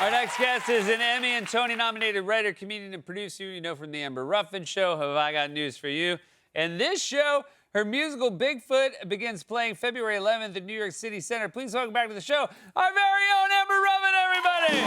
Our next guest is an Emmy and Tony-nominated writer, comedian, and producer you know from The Amber Ruffin Show. Have I got news for you? And this show, her musical Bigfoot begins playing February 11th at New York City Center. Please welcome back to the show our very own Amber Ruffin, everybody!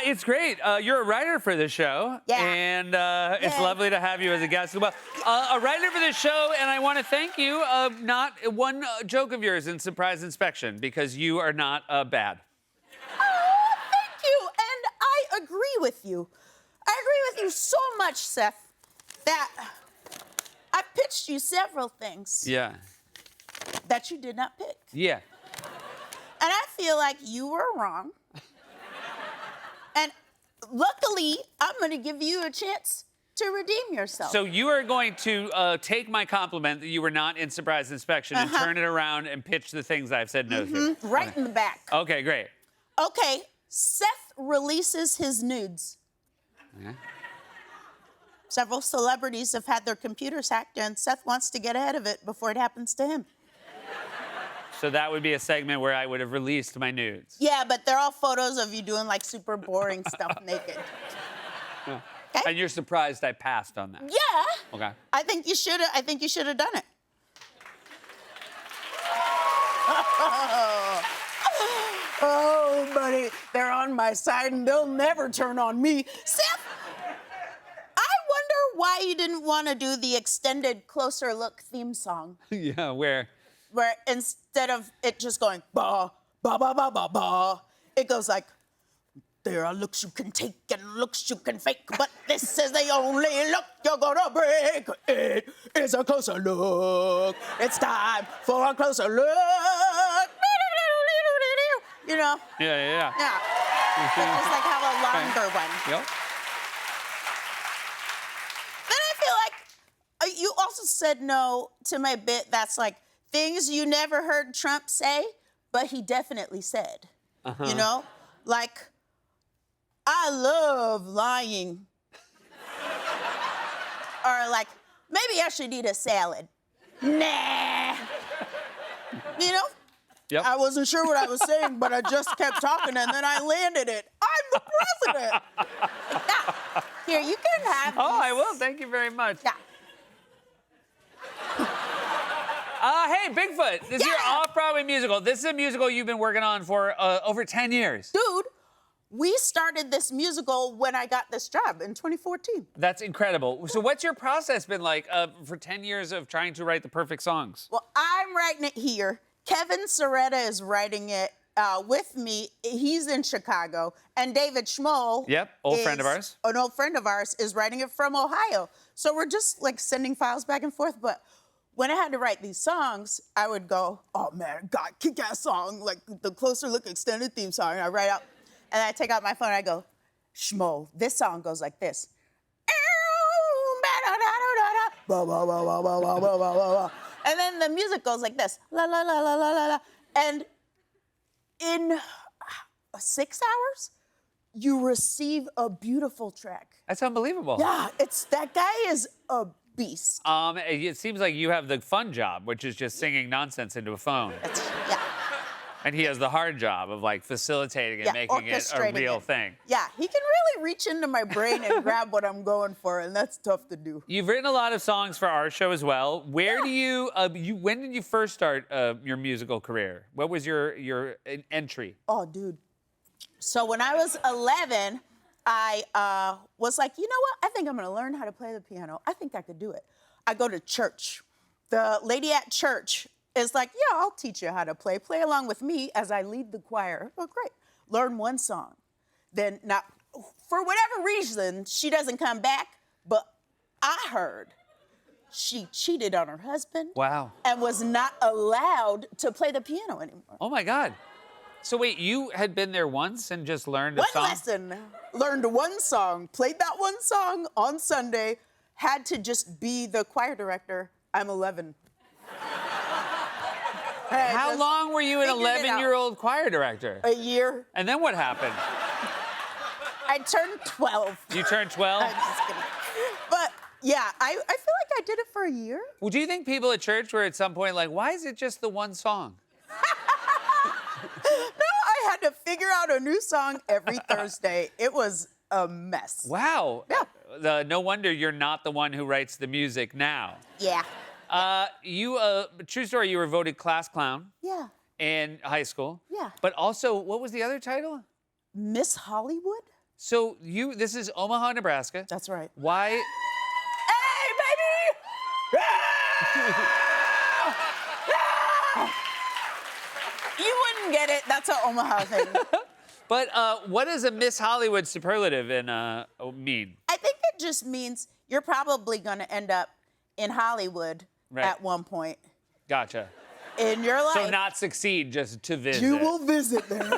It's great. You're a writer for the show. Yeah. And it's lovely to have you as a guest. Well, a writer for the show, and I want to thank you. Not one joke of yours in Surprise Inspection, because you are not bad. Oh, thank you. And I agree with you. I agree with you so much, Seth, that I pitched you several things Yeah. that you did not pick. Yeah. And I feel like you were wrong. And luckily, I'm going to give you a chance to redeem yourself. So you are going to take my compliment that you were not in Surprise Inspection and turn it around and pitch the things I've said no to. Right in the back. Okay, great. Okay, Seth releases his nudes. Okay. Several celebrities have had their computers hacked, and Seth wants to get ahead of it before it happens to him. So that would be a segment where I would have released my nudes. Yeah, but they're all photos of you doing like super boring stuff naked. Yeah. Okay? And you're surprised I passed on that. Yeah. Okay. I think you should have done it. Oh, buddy, they're on my side and they'll never turn on me. Seth, I wonder why you didn't want to do the extended Closer Look theme song. Yeah, where Instead of it just going ba ba ba ba ba ba, it goes like, there are looks you can take and looks you can fake, but this is the only look you're gonna break. It is a closer look. It's time for a closer look. You know? Yeah. Yeah. But just like have a longer one. Yep. Then I feel like you also said no to my bit that's like, things you never heard Trump say, but he definitely said. You know? Like, I love lying. Or like, maybe I should eat a salad. Nah. You know? Yep. I wasn't sure what I was saying, but I just kept talking and then I landed it. I'm the president. Now, here, you can have these. Oh, I will. Thank you very much. Yeah. Hey, Bigfoot, this is your off-Broadway musical. This is a musical you've been working on for over 10 years. Dude, we started this musical when I got this job in 2014. That's incredible. So what's your process been like for 10 years of trying to write the perfect songs? Well, I'm writing it here. Kevin Soretta is writing it with me. He's in Chicago. And David Schmoll. Yep, friend of ours. An old friend of ours is writing it from Ohio. So we're just like sending files back and forth. But when I had to write these songs, I would go, oh man, God, kick-ass song, like the Closer Look extended theme song. And I write out, and I take out my phone and I go, Schmoll, this song goes like this. And then the music goes like this, la la la la la la la. And in 6 hours, you receive a beautiful track. That's unbelievable. Yeah, that guy is a beast. It seems like you have the fun job, which is just singing nonsense into a phone. Yeah. And he has the hard job of like facilitating and making it a real thing. Yeah, he can really reach into my brain and grab what I'm going for, and that's tough to do. You've written a lot of songs for our show as well. Where do you, when did you first start your musical career? What was your entry? Oh, dude. So when I was 11, I was like, you know what? I think I'm gonna learn how to play the piano. I think I could do it. I go to church. The lady at church is like, yeah, I'll teach you how to play. Play along with me as I lead the choir. Oh, great. Learn one song. Then, now, for whatever reason, she doesn't come back, but I heard she cheated on her husband. Wow. And was not allowed to play the piano anymore. Oh, my God. So wait, you had been there once and just learned a song? One lesson, learned one song, played that one song on Sunday, had to just be the choir director. I'm 11. How Just long were you an figured it out. 11-year-old choir director? A year. And then what happened? I turned 12. You turned 12? I'm just kidding. But yeah, I feel like I did it for a year. Well, do you think people at church were at some point like, why is it just the one song? No, I had to figure out a new song every Thursday. It was a mess. Wow. Yeah. No wonder you're not the one who writes the music now. Yeah. True story, you were voted class clown Yeah. in high school. Yeah. But also, what was the other title? Miss Hollywood? So this is Omaha, Nebraska. That's right. Why? Hey, baby! You wouldn't get it. That's an Omaha thing. But what does a Miss Hollywood superlative mean? I think it just means you're probably going to end up in Hollywood Right. at one point Gotcha. in your life. So not succeed, just to visit. You will visit there.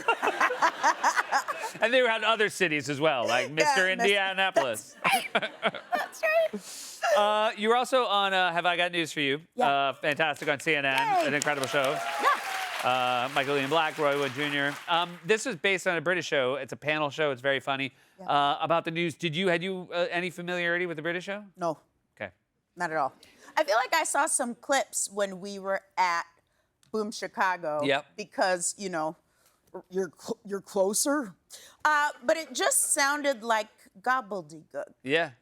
And they had other cities as well, like Mr. Yeah, Indianapolis. That's right. You were also on Have I Got News for You? Yeah. Fantastic on CNN, Yay. an incredible show. Yeah. Michael Ian Black, Roy Wood Jr. This was based on a British show. It's a panel show. It's very funny. About the news. Had you any familiarity with the British show? No, Okay. not at all. I feel like I saw some clips when we were at Boom Chicago. Yep. Because, you're closer. But it just sounded like gobbledygook, Yeah.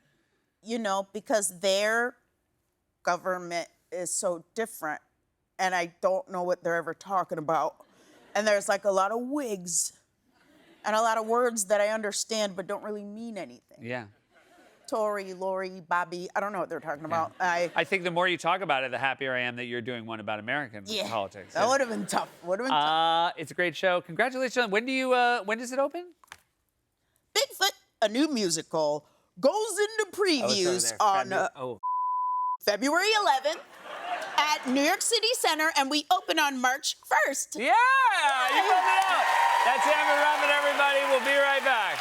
because their government is so different. And I don't know what they're ever talking about. And there's like a lot of wigs and a lot of words that I understand but don't really mean anything. Yeah. Tory, Lori, Bobby, I don't know what they're talking about. I think the more you talk about it, the happier I am that you're doing one about American politics. That would have been tough. Tough. It's a great show. Congratulations. When does it open? Bigfoot, a new musical, goes into previews on February 11th at New York City Center, and we open on March 1st. Yeah, you pulled it out. That's Amber Ruffin, everybody. We'll be right back.